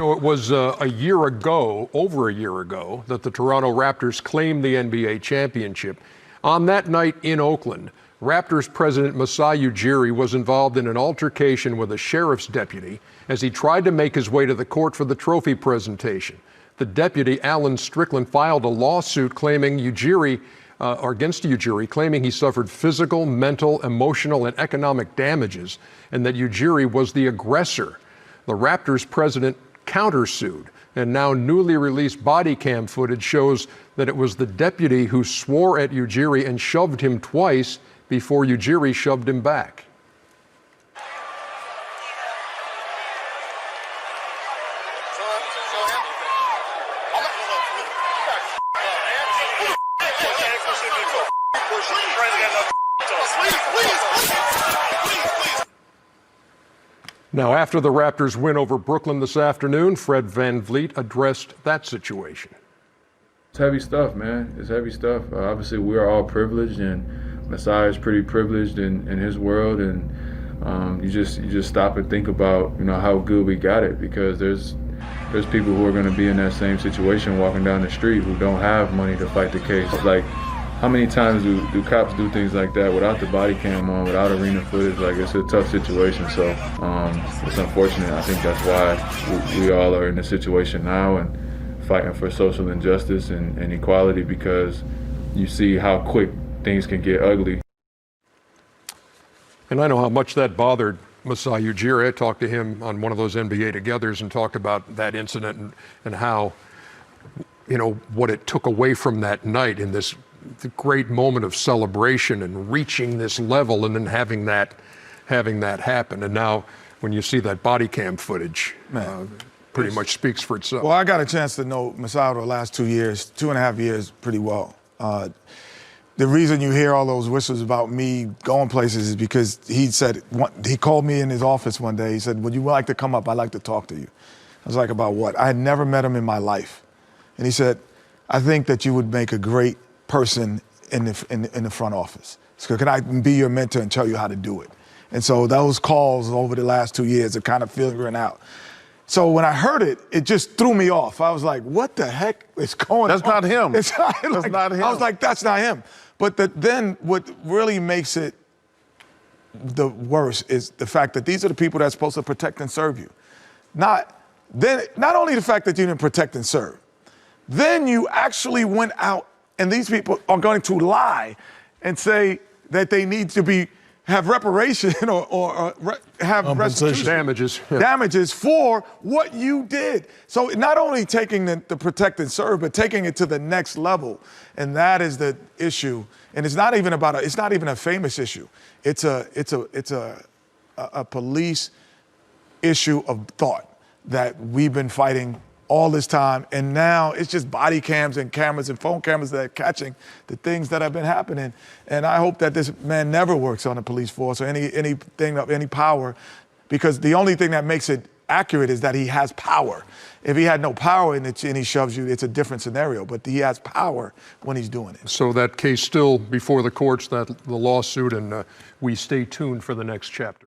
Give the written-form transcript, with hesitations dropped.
It was a year ago, over a year ago, that the Toronto Raptors claimed the NBA championship. On that night in Oakland, Raptors president Masai Ujiri was involved in an altercation with a sheriff's deputy as he tried to make his way to the court for the trophy presentation. The deputy, Alan Strickland, filed a lawsuit claiming against Ujiri, claiming he suffered physical, mental, emotional, and economic damages, and that Ujiri was the aggressor. The Raptors president countersued, and now newly released body cam footage shows that it was the deputy who swore at Ujiri and shoved him twice before Ujiri shoved him back. Now, after the Raptors' win over Brooklyn this afternoon, Fred VanVleet addressed that situation. It's heavy stuff, man. It's heavy stuff. Obviously, we are all privileged, and Masai is pretty privileged in his world. And you just stop and think about how good we got it, because there's people who are going to be in that same situation walking down the street who don't have money to fight the case. Like, how many times do cops do things like that without the body cam on, without arena footage? Like, it's a tough situation. So it's unfortunate. I think that's why we all are in this situation now and fighting for social injustice and equality, because you see how quick things can get ugly. And I know how much that bothered Masai Ujiri. I talked to him on one of those NBA Togethers and talked about that incident and how, what it took away from that night in this great moment of celebration and reaching this level, and then having that happen. And now when you see that body cam footage, pretty much speaks for itself. Well, I got a chance to know Masai the last 2 years, 2.5 years, pretty well. The reason you hear all those whistles about me going places is because he called me in his office one day. He said, "Would you like to come up? I'd like to talk to you." I was like, "About what?" I had never met him in my life. And he said, "I think that you would make a great person in the front office. So can I be your mentor and tell you how to do it?" And so those calls over the last 2 years are kind of figuring out. So when I heard it, it just threw me off. I was like, what the heck is going on? That's not him. It's not, That's not him. I was like, that's not him. But then what really makes it the worst is the fact that these are the people that's supposed to protect and serve you. Not only the fact that you didn't protect and serve, then you actually went out and these people are going to lie and say that they need to have reparation or have restitution. Damages for what you did. So not only taking the protect and serve, but taking it to the next level. And that is the issue. And it's not even a famous issue. It's a police issue of thought that we've been fighting all this time, and now it's just body cams and cameras and phone cameras that are catching the things that have been happening. And I hope that this man never works on the police force or anything of any power, because the only thing that makes it accurate is that he has power. If he had no power and he shoves you, it's a different scenario, but he has power when he's doing it. So that case still before the courts, the lawsuit, and we stay tuned for the next chapter.